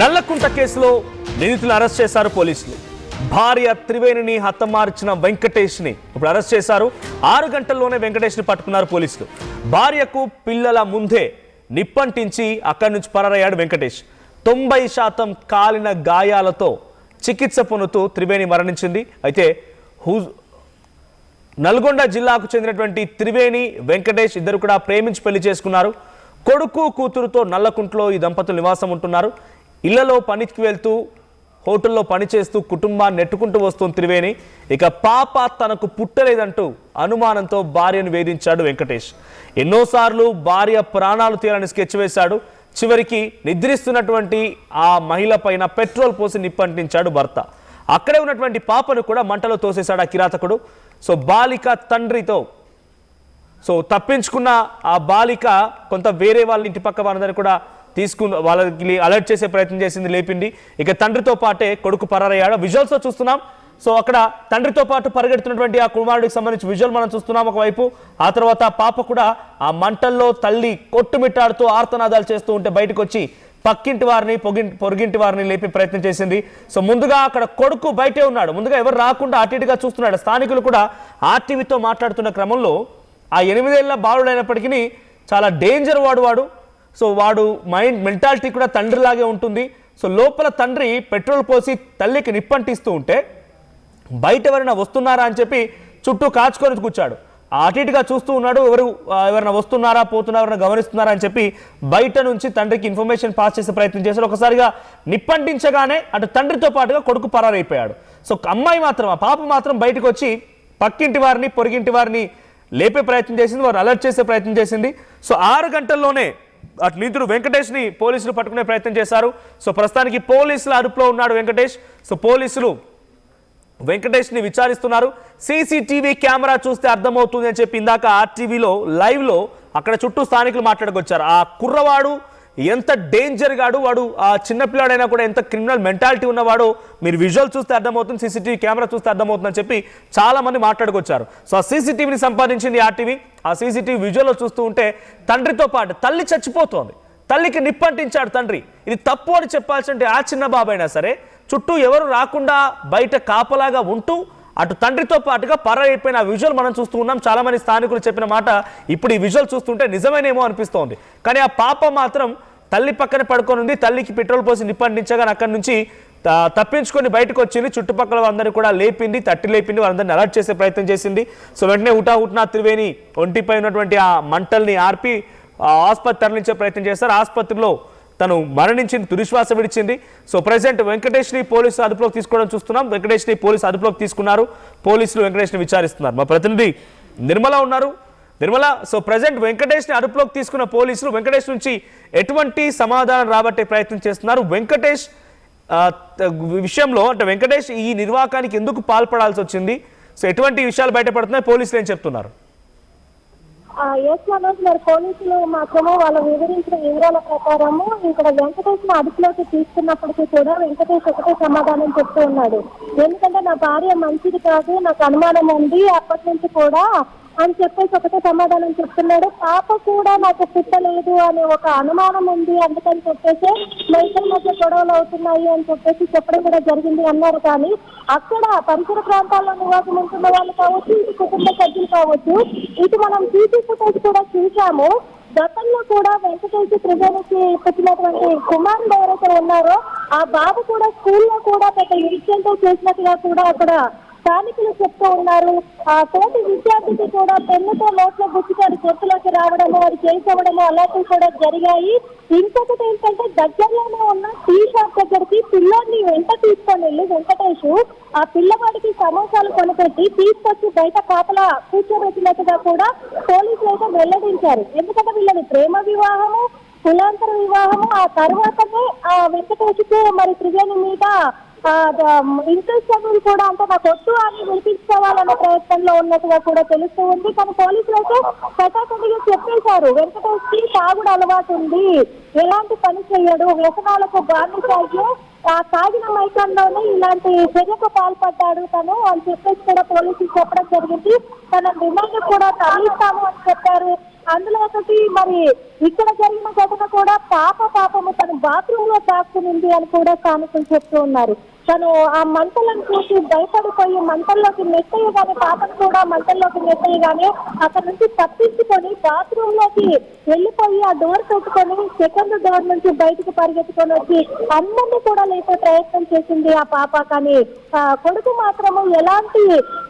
నల్లకుంట కేసులో నిందితులను అరెస్ట్ చేశారు పోలీసులు. భార్య త్రివేణిని హతమార్చిన వెంకటేష్ని ఇప్పుడు అరెస్ట్ చేశారు. 6 గంటల్లోనే వెంకటేష్ని పట్టుకున్నారు పోలీసులు. భార్యకు పిల్లల ముందే నిప్పంటించి అక్కడి నుంచి పరారయ్యాడు వెంకటేష్. 90% కాలిన గాయాలతో చికిత్స పొందుతూ త్రివేణి మరణించింది. అయితే నల్గొండ జిల్లాకు చెందినటువంటి త్రివేణి వెంకటేష్ ఇద్దరు కూడా ప్రేమించి పెళ్లి చేసుకున్నారు. కొడుకు కూతురుతో నల్లకుంటలో ఈ దంపతులు నివాసం ఉంటున్నారు. ఇళ్లలో పనికి వెళ్తూ హోటల్లో పనిచేస్తూ కుటుంబాన్ని నెట్టుకుంటూ వస్తుంది త్రివేణి. ఇక పాప తనకు పుట్టలేదంటూ అనుమానంతో భార్యను వేధించాడు వెంకటేష్. ఎన్నోసార్లు భార్య ప్రాణాలు తీయాలని స్కెచ్ వేశాడు. చివరికి నిద్రిస్తున్నటువంటి ఆ మహిళ పైన పెట్రోల్ పోసి నిప్పంటించాడు భర్త. అక్కడే ఉన్నటువంటి పాపను కూడా మంటలో తోసేశాడు ఆ కిరాతకుడు. బాలిక తండ్రితో తప్పించుకున్న ఆ బాలిక కొంత వేరే వాళ్ళ ఇంటి పక్క వాళ్ళని కూడా వాళ్ళకి అలర్ట్ చేసే ప్రయత్నం చేసింది, లేపింది. ఇక తండ్రితో పాటే కొడుకు పరారయ్యాడు. విజువల్స్ లో చూస్తున్నాం. అక్కడ తండ్రితో పాటు పరిగెడుతున్నటువంటి ఆ కుమారుడికి సంబంధించి విజువల్ మనం చూస్తున్నాం ఒకవైపు. ఆ తర్వాత పాప కూడా ఆ మంటల్లో తల్లి కొట్టుమిట్టాడుతూ ఆర్తనాదాలు చేస్తూ ఉంటే బయటకు వచ్చి పక్కింటి వారిని పొరుగింటి వారిని లేపే ప్రయత్నం చేసింది. ముందుగా అక్కడ కొడుకు బయటే ఉన్నాడు. ముందుగా ఎవరు రాకుండా అటు ఇటుగా చూస్తున్నాడు. స్థానికులు కూడా ఆర్టీవీతో మాట్లాడుతున్న క్రమంలో ఆ 8 ఏళ్ల బాలుడైనప్పటికీ చాలా డేంజర్ వాడు. వాడు మైండ్ మెంటాలిటీ కూడా తండ్రిలాగే ఉంటుంది. లోపల తండ్రి పెట్రోల్ పోసి తల్లికి నిప్పంటిస్తూ ఉంటే బయట ఎవరైనా వస్తున్నారా అని చెప్పి చుట్టూ కాచుకొని కూర్చాడు. అటు ఇటుగా చూస్తూ ఉన్నాడు. ఎవరైనా వస్తున్నారా పోతున్నారా ఎవరైనా గమనిస్తున్నారా అని చెప్పి బయట నుంచి తండ్రికి ఇన్ఫర్మేషన్ పాస్ చేసే ప్రయత్నం చేశాడు. ఒకసారిగా నిప్పంటించగానే అటు తండ్రితో పాటుగా కొడుకు పరారైపోయాడు. అమ్మాయి మాత్రం ఆ పాప మాత్రం బయటకు వచ్చి పక్కింటి వారిని పొరుగింటి వారిని లేపే ప్రయత్నం చేసింది, వారు అలర్ట్ చేసే ప్రయత్నం చేసింది. 6 గంటల్లోనే అటు నిందితుడు వెంకటేష్ ని పోలీసులు పట్టుకునే ప్రయత్నం చేశారు. ప్రస్తుతానికి పోలీసుల అదుపులో ఉన్నాడు వెంకటేష్. పోలీసులు వెంకటేష్ ని విచారిస్తున్నారు. సీసీటీవీ కెమెరా చూస్తే అర్థమవుతుంది అని చెప్పి ఇందాక ఆర్టీవీలో లైవ్ లో అక్కడ చుట్టూ స్థానికులు మాట్లాడుకొచ్చారు. ఆ కుర్రవాడు ఎంత డేంజర్ గాడు, వాడు ఆ చిన్నపిల్లాడైనా కూడా ఎంత క్రిమినల్ మెంటాలిటీ ఉన్నవాడో మీరు విజువల్ చూస్తే అర్థమవుతుంది, సీసీటీవీ కెమెరా చూస్తే అర్థమవుతుంది అని చెప్పి చాలా మంది మాట్లాడుకొచ్చారు. ఆ సీసీటీవీని సంపాదించింది ఆర్టీవీ. ఆ సీసీటీవీ విజువల్లో చూస్తూ ఉంటే తండ్రితో పాటు తల్లి చచ్చిపోతోంది, తల్లికి నిప్పంటించాడు తండ్రి. ఇది తప్పు అని చెప్పాల్సింటే ఆ చిన్న బాబైనా సరే చుట్టూ ఎవరు రాకుండా బయట కాపలాగా ఉంటూ అటు తండ్రితో పాటుగా పరారైపోయిన విజువల్ మనం చూస్తూ ఉన్నాం. చాలా మంది స్థానికులు చెప్పిన మాట ఇప్పుడు ఈ విజువల్ చూస్తుంటే నిజమేనేమో అనిపిస్తోంది. కానీ ఆ పాప మాత్రం తల్లి పక్కన పడుకొని ఉంది. తల్లికి పెట్రోల్ పోసి నిప్పంటించగానే అక్కడి నుంచి తప్పించుకొని బయటకు వచ్చింది. చుట్టుపక్కల వాళ్ళందరినీ కూడా లేపింది, తట్టి లేపింది, వాళ్ళందరినీ అలర్ట్ చేసే ప్రయత్నం చేసింది. వెంటనే హుటాహుటిన త్రివేణి ఒంటిపై ఉన్నటువంటి ఆ మంటల్ని ఆర్పి ఆసుపత్రి తరలించే ప్రయత్నం చేస్తారు. ఆసుపత్రిలో తను మరణించింది, తుదిశ్వాస విడిచింది. ప్రెసెంట్ వెంకటేష్ ని పోలీసు అదుపులోకి తీసుకోవడం చూస్తున్నాం. వెంకటేష్ ని పోలీసు అదుపులోకి తీసుకున్నారు. పోలీసులు వెంకటేష్ ని విచారిస్తున్నారు. మా ప్రతినిధి నిర్మల ఉన్నారు. నిర్మల, ప్రెసెంట్ వెంకటేష్ ని అదుపులోకి తీసుకున్న పోలీసులు వెంకటేష్ నుంచి ఎటువంటి సమాధానం రాబట్టే ప్రయత్నం చేస్తున్నారు? వెంకటేష్ విషయంలో అంటే వెంకటేష్ ఈ నిర్వాకానికి ఎందుకు పాల్పడాల్సి వచ్చింది? ఎటువంటి విషయాలు బయటపడుతున్నాయి? పోలీసులు ఏం చెప్తున్నారు? మరి పోలీసులు మాత్రమే వాళ్ళు వివరించిన వివరాల ప్రకారము ఇక్కడ వెంకటేష్ ను అదుపులోకి తీసుకున్నప్పటికీ కూడా వెంకటేష్ ఒకటే సమాధానం చెప్తూ ఉన్నాడు. ఎందుకంటే నా భార్య మంచిది కాదు, నాకు అనుమానం ఉంది అప్పటి నుంచి కూడా అని చెప్పేసి ఒకటే సమాధానం చెప్తున్నాడు. పాప కూడా నాకు పుట్టలేదు అనే ఒక అనుమానం ఉంది, అందుకని చెప్పేసి మైసల మధ్య గొడవలు అవుతున్నాయి అని చెప్పేసి చెప్పడం కూడా జరిగింది అన్నారు. కానీ అక్కడ పరిసర ప్రాంతాల్లో నివాసం ఉంటున్న వాళ్ళు కావచ్చు, ఇటు కుటుంబ సభ్యులు కావచ్చు, ఇటు మనం సీసీ ఫుటేజ్ కూడా చూసాము. గతంలో కూడా వెంకటేష్ త్రివేణికి పుట్టినటువంటి కుమారుడు ఎవరైతే ఉన్నారో ఆ బాబు కూడా స్కూల్లో కూడా పెద్ద ఇన్సిడెంట్ చేసినట్టుగా కూడా అక్కడ స్థానికులు చెప్తూ ఉన్నారు. ఆ తోటి విద్యార్థికి కూడా పెన్నుతో నోట్లో గుచ్చుతారు, చేతిలోకి రావడము, అది చేయించవడము అలాంటివి కూడా జరిగాయి. ఇంకొకటి ఏంటంటే దగ్గరలోనే ఉన్న టీ షాప్ దగ్గరికి పిల్లోడిని వెంట తీసుకొని వెళ్ళి వెంకటేష్ ఆ పిల్లవాడికి సమోసాలు కొనిపెట్టి తీసుకొచ్చి బయట కాపలా కూర్చోబెట్టినట్టుగా కూడా పోలీసులు అయితే వెల్లడించారు. ఎందుకంటే వీళ్ళని ప్రేమ వివాహము, కులాంతర వివాహము, ఆ తర్వాతనే ఆ వెంకటేష్ కు మరి త్రివేణి మీద ఇంట్రెస్ట్ అనేది కూడా అంటే నాకు వద్దు అని వినిపించుకోవాలన్న ప్రయత్నంలో ఉన్నట్టుగా కూడా తెలుస్తూ ఉంది. కానీ పోలీసులు అయితే కటాకటిగా చెప్పేశారు, వెంకటేష్ కి తాగుడు అలవాటు ఉంది, ఎలాంటి పని చేయడు, వ్యసనాలకు బానిసాయి, తాగిన మైకంలోనే ఇలాంటి చర్యకు పాల్పడ్డాడు తను అని చెప్పేసి కూడా పోలీసులు చెప్పడం జరిగింది. తన రిమాండ్ కూడా తరలిస్తాము అని చెప్పారు. అందులో ఒకటి మరి ఇక్కడ జరిగిన ఘటన కూడా పాపము తను బాత్రూమ్ లో దాక్కునింది అని కూడా స్థానికులు చెప్తూ ఉన్నారు. తను ఆ మంటలను చూసి భయపడిపోయి మంటల్లోకి నెట్టేయగానే పాపను కూడా మంటల్లోకి నెట్టేయగానే అక్కడ నుంచి తప్పించుకొని బాత్రూమ్ లోకి వెళ్ళిపోయి ఆ డోర్ పెట్టుకొని సెకండ్ డోర్ నుంచి బయటకు పరిగెత్తుకొని వచ్చి అందరినీ కూడా లేపే ప్రయత్నం చేసింది ఆ పాప. కానీ కొడుకు మాత్రము ఎలాంటి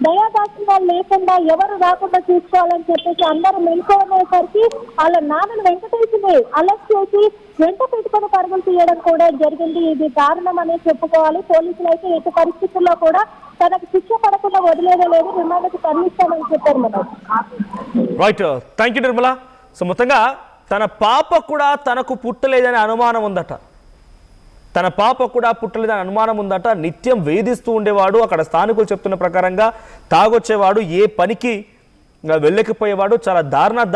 దయాదాక్షిణ్యాలు లేకుండా ఎవరు రాకుండా చూసుకోవాలని చెప్పేసి అందరూ మెలుకోనేసరికి వాళ్ళ నాన్నను వెంకటేశ్వరి అలర్ట్ చేసి వెంట పెట్టుకొని పరుగులు తీయడం కూడా జరిగింది. ఇది దారుణం అనే చెప్పుకోవాలి. పోలీసులు అయితే ఎట్టి పరిస్థితుల్లో కూడా తనకు శిక్ష పడకుండా వదిలేదే లేదు, రిమాండ్కి తరలిస్తామని చెప్పారు. మనం right, thank you Nirmala. So మొత్తంగా తన పాప కూడా తనకు పుట్టలేదనే అనుమానం ఉందట. తన పాప కూడా పుట్టలేదని అనుమానం ఉందట. నిత్యం వేధిస్తూ ఉండేవాడు. అక్కడ స్థానికులు చెప్తున్న ప్రకారంగా తాగొచ్చేవాడు, ఏ పనికి వెళ్ళకపోయేవాడు, చాలా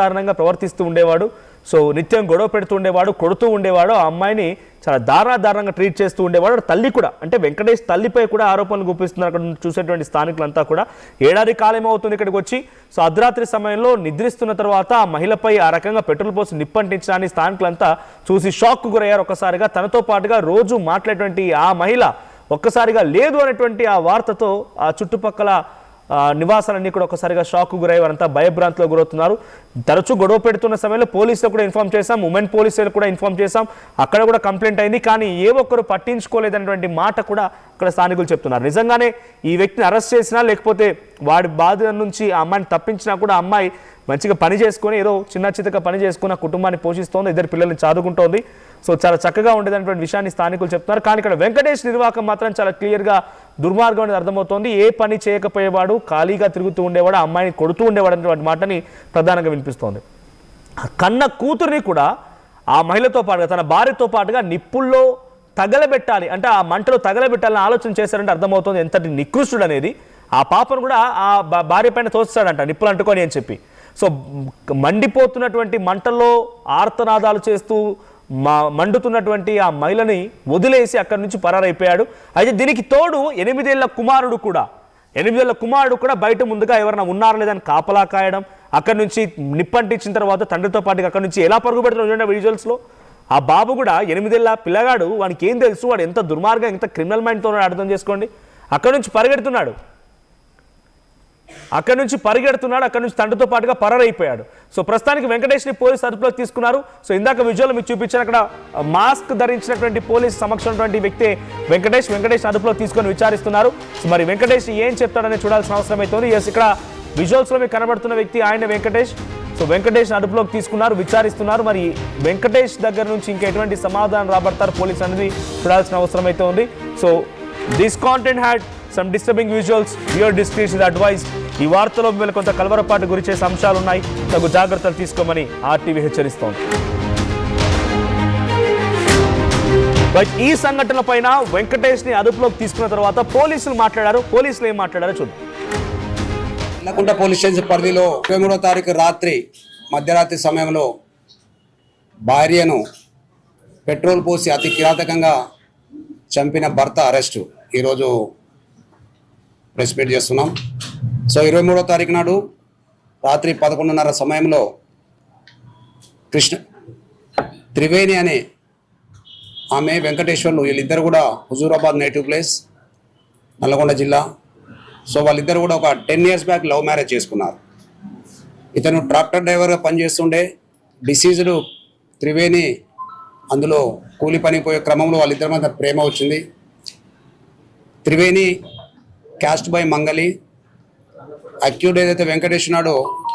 దారుణంగా ప్రవర్తిస్తూ ఉండేవాడు. సో నిత్యం గొడవ పెడుతూ ఉండేవాడు, కొడుతూ ఉండేవాడు. ఆ అమ్మాయిని చాలా దారుణంగా ట్రీట్ చేస్తూ ఉండేవాడు. తల్లి కూడా, అంటే వెంకటేష్ తల్లిపై కూడా ఆరోపణలు గుప్పిస్తున్నారు అక్కడ చూసేటువంటి స్థానికులంతా కూడా. ఏడాది కాలం అవుతుంది ఇక్కడికి వచ్చి. సో అర్ధరాత్రి సమయంలో నిద్రిస్తున్న తర్వాత ఆ మహిళపై ఆ రకంగా పెట్రోల్ పోసి నిప్పంటించడాన్ని స్థానికులంతా చూసి షాక్కు గురయ్యారు ఒక్కసారిగా. తనతో పాటుగా రోజు మాట్లాడేటువంటి ఆ మహిళ ఒక్కసారిగా లేదు అనేటువంటి ఆ వార్తతో ఆ చుట్టుపక్కల నివాసాలన్నీ కూడా ఒకసారిగా షాక్కు గురై వారంతా భయభ్రాంతిలో గురవుతున్నారు. తరచూ గొడవ పెడుతున్న సమయంలో పోలీసులకు కూడా ఇన్ఫార్మ్ చేశాం, ఉమెన్ పోలీసులకు కూడా ఇన్ఫార్మ్ చేశాం. అక్కడ కూడా కంప్లైంట్ అయింది. కానీ ఏ ఒక్కరు పట్టించుకోలేదనేటువంటి మాట కూడా అక్కడ స్థానికులు చెప్తున్నారు. నిజంగానే ఈ వ్యక్తిని అరెస్ట్ చేసినా లేకపోతే వాడి బాధ నుంచి ఆ అమ్మాయిని తప్పించినా కూడా అమ్మాయి మంచిగా పని చేసుకొని ఏదో చిన్నగా పని చేసుకుని ఆ కుటుంబాన్ని పోషిస్తోంది, ఇద్దరు పిల్లల్ని చదువుకుంటోంది. సో చాలా చక్కగా ఉండేదనేటువంటి విషయాన్ని స్థానికులు చెప్తున్నారు. కానీ ఇక్కడ వెంకటేష్ నిర్వాహకం మాత్రం చాలా క్లియర్గా దుర్మార్గం అనేది అర్థమవుతోంది. ఏ పని చేయకపోయేవాడు, ఖాళీగా తిరుగుతూ ఉండేవాడు, ఆ అమ్మాయిని కొడుతూ ఉండేవాడు అనేటువంటి మాటని ప్రధానంగా వినిపిస్తోంది. కన్న కూతురిని కూడా ఆ మహిళతో పాటుగా తన భార్యతో పాటుగా నిప్పుల్లో తగలబెట్టాలి అంటే ఆ మంటలో తగలబెట్టాలని ఆలోచన చేశారంటే అర్థమవుతుంది ఎంతటి నికృష్టుడు అనేది. ఆ పాపను కూడా ఆ భార్య పైన తోస్తాడంట నిప్పులు అంటుకొని అని చెప్పి. సో మండిపోతున్నటువంటి మంటల్లో ఆర్తనాదాలు చేస్తూ మండుతున్నటువంటి ఆ మహిళని వదిలేసి అక్కడి నుంచి పరారైపోయాడు. అయితే దీనికి తోడు 8 ఏళ్ల కుమారుడు కూడా బయట ముందుగా ఎవరైనా ఉన్నారా లేదని కాపలా కాయడం, అక్కడి నుంచి నిప్పంటించిన తర్వాత తండ్రితో పాటు అక్కడి నుంచి ఎలా పరుగు పెడుతున్నాడు విజువల్స్లో. ఆ బాబు కూడా 8 ఏళ్ల పిల్లగాడు, వానికి ఏం తెలుసు, వాడు ఎంత దుర్మార్గం ఎంత క్రిమినల్ మైండ్తో అర్థం చేసుకోండి. అక్కడి నుంచి పరిగెడుతున్నాడు, అక్కడి నుంచి తండ్రితో పాటుగా పరారైపోయాడు. సో ప్రస్తుతానికి వెంకటేష్ని పోలీసు అదుపులోకి తీసుకున్నారు. సో ఇందాక విజువల్ మీకు చూపించాను, అక్కడ మాస్క్ ధరించినటువంటి పోలీసు సమక్షంలో వ్యక్తి వెంకటేష్ అదుపులోకి తీసుకొని విచారిస్తున్నారు. సో మరి వెంకటేష్ ఏం చెప్తాడని చూడాల్సిన అవసరం అయితే ఉంది. ఇక్కడ విజువల్స్లో మీకు కనబడుతున్న వ్యక్తి ఆయన వెంకటేష్. సో వెంకటేష్ అదుపులోకి తీసుకున్నారు, విచారిస్తున్నారు. మరి వెంకటేష్ దగ్గర నుంచి ఇంకా ఎటువంటి సమాధానం రాబడతారు పోలీసు అనేది చూడాల్సిన అవసరం అయితే ఉంది. So this content had some disturbing visuals. Viewer discretion is advised. ఈ వార్తలో మిమ్మల్ని కొంత కలవరపాటు గురిచేసే అంశాలు ఉన్నాయి, తగు జాగ్రత్తలు తీసుకోమని RTV హెచ్చరిస్తోంది. ఈ సంఘటన పైన వెంకటేష్ ని అదుపులోకి తీసుకున్న తర్వాత పోలీసులు ఏం మాట్లాడారో చూద్దాం. నల్లకుంట పోలీస్ స్టేషన్ పరిధిలో 23వ తారీఖు మధ్యరాత్రి సమయంలో భార్యను పెట్రోల్ పోసి అతి కిరాతకంగా చంపిన భర్త అరెస్టు ఈరోజు ప్రెస్ మీట్ చేస్తున్నాం. సో 23వ తారీఖు నాడు రాత్రి 11:30 సమయంలో త్రివేణి అనే ఆమె వెంకటేశ్వర్లు వీళ్ళిద్దరు కూడా హుజూరాబాద్ నేటివ్ ప్లేస్ నల్గొండ జిల్లా. సో వాళ్ళిద్దరు కూడా ఒక 10 years బ్యాక్ లవ్ మ్యారేజ్ చేసుకున్నారు. ఇతను ట్రాక్టర్ డ్రైవర్గా పనిచేస్తుండే డిసీజ్డ్ త్రివేణి అందులో కూలి పనిపోయే క్రమంలో వాళ్ళిద్దరి మధ్య ప్రేమ వచ్చింది. త్రివేణి క్యాస్ట్ బై మంగళి, అక్యూడ్ ఏదైతే వెంకటేష్ ఉన్నాడో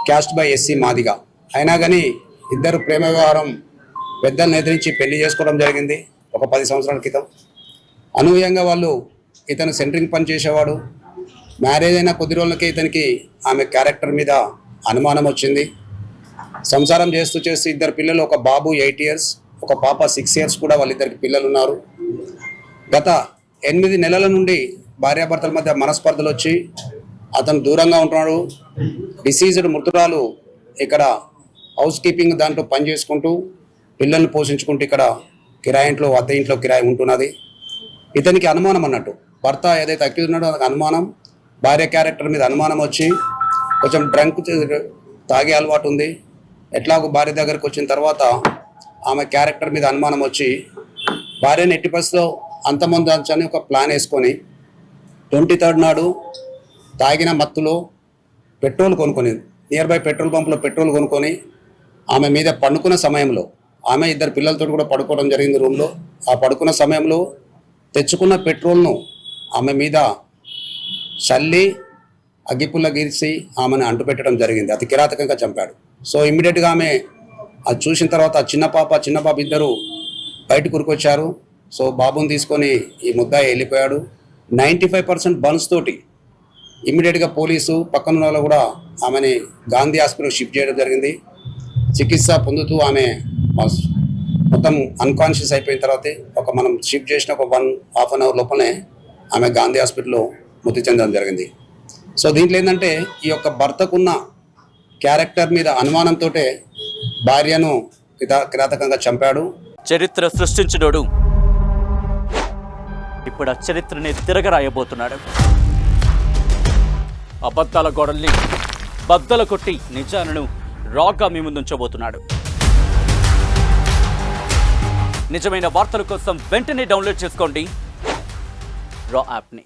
క్యాస్ట్ బై SC మాదిగా. అయినా కానీ ఇద్దరు ప్రేమ వ్యవహారం పెద్దలను ఎదిరించి పెళ్లి చేసుకోవడం జరిగింది ఒక 10 సంవత్సరాల క్రితం. అనూహ్యంగా వాళ్ళు ఇతను సెంటరింగ్ పని చేసేవాడు. మ్యారేజ్ అయిన కొద్ది రోజులకే ఇతనికి ఆమె క్యారెక్టర్ మీద అనుమానం వచ్చింది. సంసారం చేస్తూ ఇద్దరు పిల్లలు, ఒక బాబు 8 years, ఒక పాప 6 years కూడా వాళ్ళిద్దరికి పిల్లలు ఉన్నారు. గత 8 నెలల నుండి భార్యాభర్తల మధ్య మనస్పర్ధలు వచ్చి అతను దూరంగా ఉంటున్నాడు. డిసీజ్డ్ మృతురాలు ఇక్కడ హౌస్ కీపింగ్ దాంట్లో పని చేసుకుంటూ పిల్లల్ని పోషించుకుంటూ ఇక్కడ కిరాయి ఇంట్లో అద్దె ఇంట్లో కిరాయి ఉంటున్నది. ఇతనికి అనుమానం అన్నట్టు, భర్త ఏదైతే అక్యూజ్ ఉన్నాడో అతనికి అనుమానం, భార్య క్యారెక్టర్ మీద అనుమానం వచ్చి కొంచెం డ్రంక్ తాగే అలవాటు ఉంది. ఎట్లాగో భార్య దగ్గరికి వచ్చిన తర్వాత ఆమె క్యారెక్టర్ మీద అనుమానం వచ్చి భార్యని ఎట్టి పరిస్థితిలో అంతమొందని ఒక ప్లాన్ వేసుకొని 23rd నాడు తాగిన మత్తులో పెట్రోల్ కొనుక్కొని నియర్ బై పెట్రోల్ పంపులో పెట్రోల్ కొనుక్కొని ఆమె మీద పండుకున్న సమయంలో, ఆమె 2 పిల్లలతో కూడా పడుకోవడం జరిగింది రూమ్లో. ఆ పడుకున్న సమయంలో తెచ్చుకున్న పెట్రోల్ను ఆమె మీద చల్లి అగ్గిపుల్ల గీసి ఆమెను అంటుపెట్టడం జరిగింది. అతి కిరాతకంగా చంపాడు. సో ఇమ్మీడియట్గా ఆమె అది చూసిన తర్వాత చిన్న పాప ఇద్దరు బయటకు ఉరికొచ్చారు. సో బాబుని తీసుకొని ఈ ముద్దాయి వెళ్ళిపోయాడు. 95% బర్న్స్ తోటి ఇమ్మీడియట్గా పోలీసు పక్కన వాళ్ళు కూడా ఆమెని గాంధీ హాస్పిటల్ షిఫ్ట్ చేయడం జరిగింది. చికిత్స పొందుతూ ఆమె మొత్తం అన్కాన్షియస్ అయిపోయిన తర్వాతే మనం షిఫ్ట్ చేసిన ఒక 1.5 hour లోపలనే ఆమె గాంధీ హాస్పిటల్లో మృతి చెందడం జరిగింది. సో దీంట్లో ఏంటంటే ఈ యొక్క భర్తకున్న క్యారెక్టర్ మీద అనుమానంతో భార్యను కిరాతకంగా చంపాడు. చరిత్ర సృష్టించినోడు ఇప్పుడు ఆ చరిత్రని తిరగరాయబోతున్నాడు. అబద్ధాల గోడల్ని బద్దలు కొట్టి నిజాలను రాగా మీ ముందుంచబోతున్నాడు. నిజమైన వార్తల కోసం వెంటనే డౌన్లోడ్ చేసుకోండి రా యాప్ని.